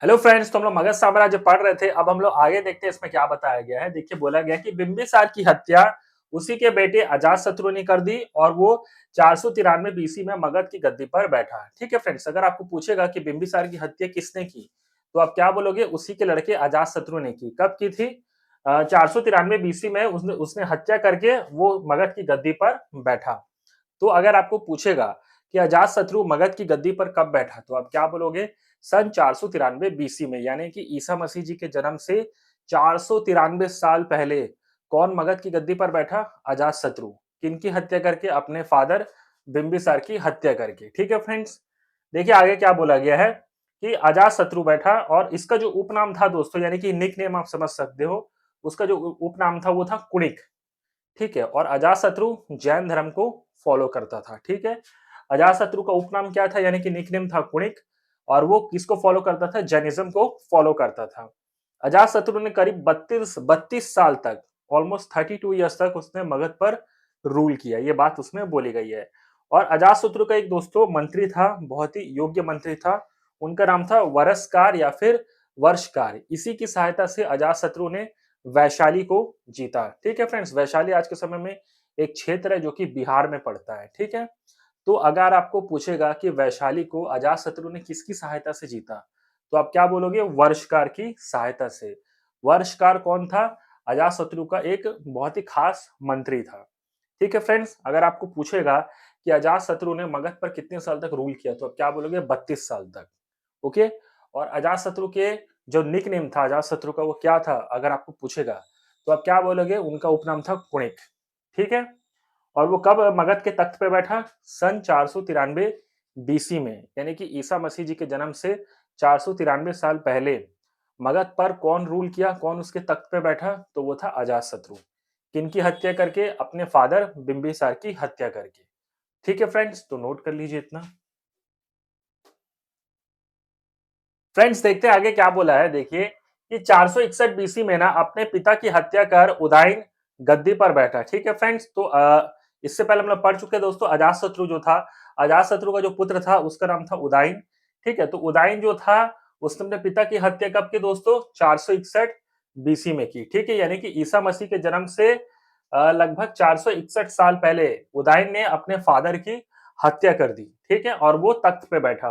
Hello friends, तो हम लोग मगध साम्राज्य पढ़ रहे थे। अब हम लोग आगे देखते हैं इसमें क्या बताया गया है। देखिए, बोला गया कि बिंबिसार की हत्या उसी के बेटे अजातशत्रु ने कर दी और वो 493 बीसी में मगध की गद्दी पर बैठा। ठीक है फ्रेंड्स, अगर आपको पूछेगा कि बिंबिसार की हत्या किसने की, तो आप क्या बोलोगे? उसी के लड़के अजातशत्रु ने की। कब की थी? 493 बीसी में उसने उसने हत्या करके वो मगध की गद्दी पर बैठा। तो अगर आपको पूछेगा कि अजातशत्रु मगध की गद्दी पर कब बैठा, तो आप क्या बोलोगे? सन 493 बीसी में, यानी कि ईसा मसीह जी के जन्म से 493 साल पहले कौन मगध की गद्दी पर बैठा? अजातशत्रु। किनकी हत्या करके? अपने फादर बिंबिसार की हत्या करके। ठीक है फ्रेंड्स, देखिए आगे क्या बोला गया है कि अजातशत्रु बैठा और इसका जो उपनाम था दोस्तों, यानी कि निक नेम आप समझ सकते हो, उसका जो उपनाम था वो था कुणिक। ठीक है, और अजातशत्रु जैन धर्म को फॉलो करता था। ठीक है, अजातशत्रु का उपनाम क्या था, यानी कि निकनेम था कुणिक, और वो किसको फॉलो करता था? जैनिज्म को फॉलो करता था। अजातशत्रु ने करीब 32 साल तक, ऑलमोस्ट 32 ईयर्स तक उसने मगध पर रूल किया। ये बात उसमें बोली गई है। और अजातशत्रु का एक दोस्तों मंत्री था, बहुत ही योग्य मंत्री था। उनका नाम था वरसकार या फिर वर्षकार। इसी की सहायता से अजातशत्रु ने वैशाली को जीता। ठीक है फ्रेंड्स, वैशाली आज के समय में एक क्षेत्र है जो कि बिहार में पड़ता है। ठीक है, तो अगर आपको पूछेगा कि वैशाली को अजातशत्रु ने किसकी सहायता से जीता, तो आप क्या बोलोगे? वर्षकार की सहायता से। वर्षकार कौन था? अजातशत्रु का एक बहुत ही खास मंत्री था। ठीक है फ्रेंड्स, अगर आपको पूछेगा कि अजातशत्रु ने मगध पर कितने साल तक रूल किया, तो आप क्या बोलोगे? 32 साल तक। ओके, और अजातशत्रु के जो निक नेम था अजातशत्रु का, वो क्या था अगर आपको पूछेगा, तो आप क्या बोलोगे? उनका उपनाम था कुणिक। ठीक है, और वो कब मगध के तख्त पे बैठा? सन 493 बीसी में, यानी कि ईसा मसीह जी के जन्म से 493 साल पहले मगध पर कौन रूल किया, कौन उसके तख्त पे बैठा? तो वो था अजातशत्रु। किनकी हत्या करके? अपने फादर बिंबिसार की हत्या करके। ठीक है फ्रेंड्स, तो नोट कर लीजिए इतना। फ्रेंड्स, देखते हैं आगे क्या बोला है। देखिए कि 461 बीसी में ना अपने पिता की हत्या कर उदयन गद्दी पर बैठा। ठीक है फ्रेंड्स, तो इससे पहले हम लोग पढ़ चुके हैं दोस्तों, अजातशत्रु जो था, अजातशत्रु का जो पुत्र था उसका नाम था उदयन। ठीक है, तो उदयन जो था उसने अपने पिता की हत्या कब की दोस्तों? 461 बीसी में की। ठीक है, यानी कि ईसा मसीह के जन्म से लगभग 461 साल पहले उदयन ने अपने फादर की हत्या कर दी। ठीक है, और वो तख्त पे बैठा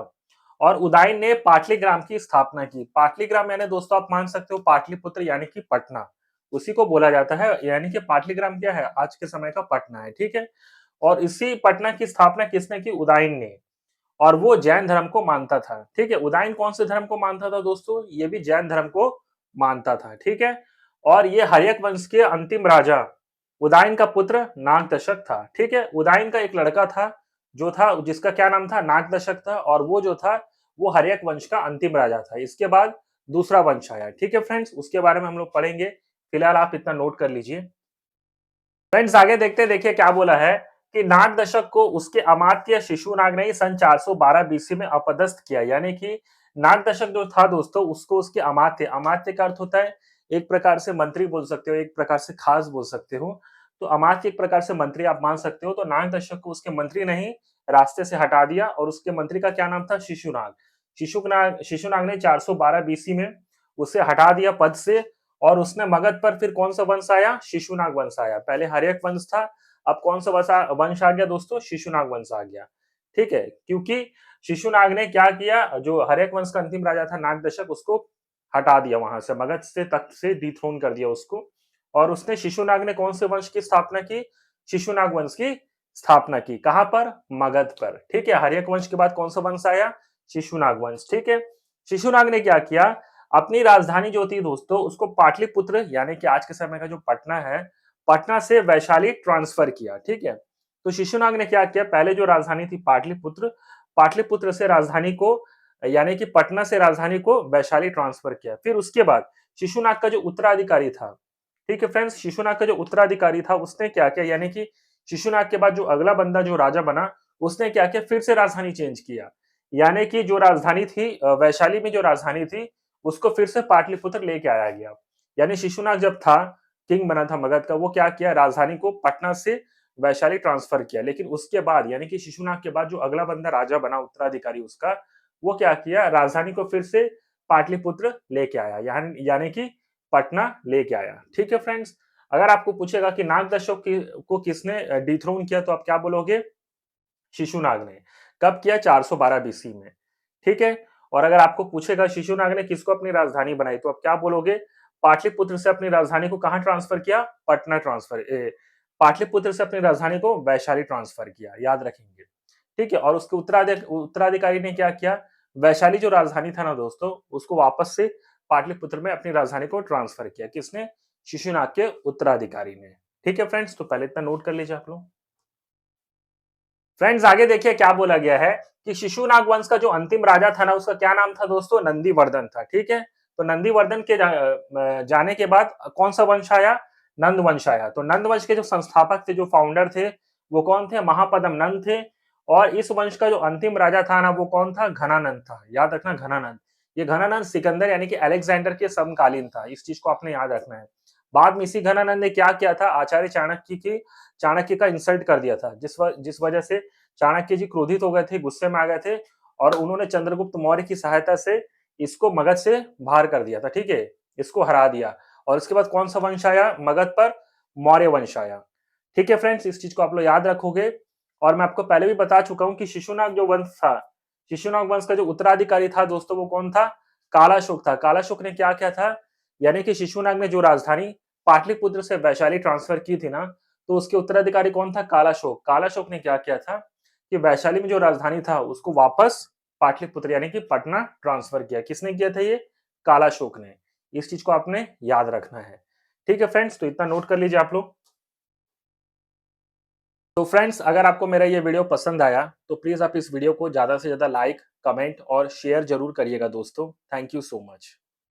और उदयन ने पाटलिग्राम की स्थापना की। पाटलिग्राम यानी दोस्तों आप मान सकते हो पाटलिपुत्र यानी कि पटना, उसी को बोला जाता है। यानी कि पाटलिग्राम क्या है? आज के समय का पटना है। ठीक है, और इसी पटना की स्थापना किसने की? उदयन ने। और वो जैन धर्म को मानता था। ठीक है, उदयन कौन से धर्म को मानता था दोस्तों? ये भी जैन धर्म को मानता था। ठीक है, और ये हर्यक वंश के अंतिम राजा उदयन का पुत्र नागदशक था। ठीक है, उदयन का एक लड़का था जो था, जिसका क्या नाम था? नागदशक था, और वो जो था वो हर्यक वंश का अंतिम राजा था। इसके बाद दूसरा वंश आया। ठीक है फ्रेंड्स, उसके बारे में हम लोग पढ़ेंगे। फिलहाल आप इतना नोट कर लीजिए। फ्रेंड्स, आगे देखते हैं। देखिए क्या बोला है कि नाग दशक को उसके अमात्य शिशुनाग ने ही सन 412 बीसी में अपदस्थ किया। यानी कि नाग दशक जो था दोस्तों, उसको उसके अमात्य, अमात्य का अर्थ होता है एक प्रकार से मंत्री बोल सकते हो, एक प्रकार से खास बोल सकते हो। तो अमात्य एक प्रकार से मंत्री आप मान सकते हो। तो नाग दशक को उसके मंत्री ने ही रास्ते से हटा दिया, और उसके मंत्री का क्या नाम था? शिशुनाग। शिशुनाग ने 412 बीसी में उसे हटा दिया पद से, और उसने मगध पर फिर कौन सा वंश आया? शिशुनाग वंश आया। पहले हर्यक वंश था, अब कौन सा वंश आ गया दोस्तों? शिशुनाग वंश आ गया। ठीक है, क्योंकि शिशुनाग ने क्या किया? जो हर्यक वंश का अंतिम राजा था नागदशक, उसको हटा दिया वहां से, मगध से तख्त से डिथ्रोन कर दिया उसको। और उसने शिशुनाग ने कौन से वंश की स्थापना की? शिशुनाग वंश की स्थापना की। कहां पर? मगध पर। ठीक है, हर्यक वंश के बाद कौन सा वंश आया? शिशुनाग वंश। ठीक है, शिशुनाग ने क्या किया? अपनी राजधानी जो थी दोस्तों, उसको पाटलिपुत्र यानी कि आज के समय का जो पटना है, पटना से वैशाली ट्रांसफर किया। ठीक है, तो शिशुनाग ने क्या किया? पहले जो राजधानी थी पाटलिपुत्र, पाटलिपुत्र से राजधानी को, यानी कि पटना से राजधानी को वैशाली ट्रांसफर किया। फिर उसके बाद शिशुनाग का जो उत्तराधिकारी था, ठीक है फ्रेंड्स, शिशुनाग का जो उत्तराधिकारी था उसने क्या किया? यानी कि शिशुनाग के बाद जो अगला बंदा जो राजा बना, उसने क्या किया? फिर से राजधानी चेंज किया। यानी कि जो राजधानी थी वैशाली में जो राजधानी थी, उसको फिर से पाटलिपुत्र लेके आया गया। यानी शिशुनाग जब था, किंग बना था मगध का, वो क्या किया? राजधानी को पटना से वैशाली ट्रांसफर किया। लेकिन उसके बाद, यानी कि शिशुनाग के बाद जो अगला बंदा राजा बना उत्तराधिकारी उसका, वो क्या किया? राजधानी को फिर से पाटलिपुत्र लेके आया, यानी यानी कि पटना लेके आया। ठीक है फ्रेंड्स, अगर आपको पूछेगा कि नागदशक को किसने डिथ्रोन किया तो आप क्या बोलोगे? शिशुनाग ने। कब किया? 412 बीसी में। ठीक है, और अगर आपको पूछेगा शिशुनाग ने किसको अपनी राजधानी बनाई तो आप क्या बोलोगे? पाटलिपुत्र से अपनी राजधानी को कहां ट्रांसफर किया? पटना ट्रांसफर पाटलिपुत्र से अपनी राजधानी को वैशाली ट्रांसफर किया, याद रखेंगे। ठीक है, और उसके उत्तराधिकारी ने क्या किया? वैशाली जो राजधानी था ना दोस्तों, उसको वापस से पाटलिपुत्र में अपनी राजधानी को ट्रांसफर किया। किसने? शिशुनाग के उत्तराधिकारी ने। ठीक है फ्रेंड्स, तो पहले इतना नोट कर लीजिए आप लोग। फ्रेंड्स आगे देखिए क्या बोला गया है कि शिशुनाग वंश का जो अंतिम राजा था ना, उसका क्या नाम था दोस्तों? नंदीवर्धन था। ठीक है, तो नंदीवर्धन के जाने के बाद कौन सा वंश आया? नंद वंश आया। तो नंद वंश के जो संस्थापक थे, जो फाउंडर थे, वो कौन थे? महापदम नंद थे। और इस वंश का जो अंतिम राजा था ना, वो कौन था? घनानंद था। याद रखना, घनानंद। ये घनानंद सिकंदर यानी कि अलेक्जेंडर के समकालीन था, इस चीज को आपने याद रखना है। बाद में इसी घनानंद ने क्या किया था? आचार्य चाणक्य का इंसल्ट कर दिया था, जिस वजह से चाणक्य जी क्रोधित हो गए थे, गुस्से में आ गए थे, और उन्होंने चंद्रगुप्त मौर्य की सहायता से इसको मगध से बाहर कर दिया था। ठीक है, इसको हरा दिया। और उसके बाद कौन सा वंश आया मगध पर? मौर्य वंश आया। ठीक है फ्रेंड्स, इस चीज को आप लोग याद रखोगे। और मैं आपको पहले भी बता चुका हूं कि शिशुनाग जो वंश था, शिशुनाग वंश का जो उत्तराधिकारी था दोस्तों, वो कौन था? कालाशोक था। कालाशोक ने क्या किया था? यानी कि शिशुनाग ने जो राजधानी पाटलिपुत्र से वैशाली ट्रांसफर की थी ना, तो उसके उत्तराधिकारी कौन था? कालाशोक। कालाशोक ने क्या किया था कि वैशाली में जो राजधानी था उसको वापस पाटलिपुत्र यानी कि पटना ट्रांसफर किया। किसने किया था ये? कालाशोक ने। इस चीज को आपने याद रखना है। ठीक है फ्रेंड्स, तो इतना नोट कर लीजिए आप लोग। तो फ्रेंड्स अगर आपको मेरा ये वीडियो पसंद आया तो प्लीज आप इस वीडियो को ज्यादा से ज्यादा लाइक, कमेंट और शेयर जरूर करिएगा दोस्तों। Thank you so much.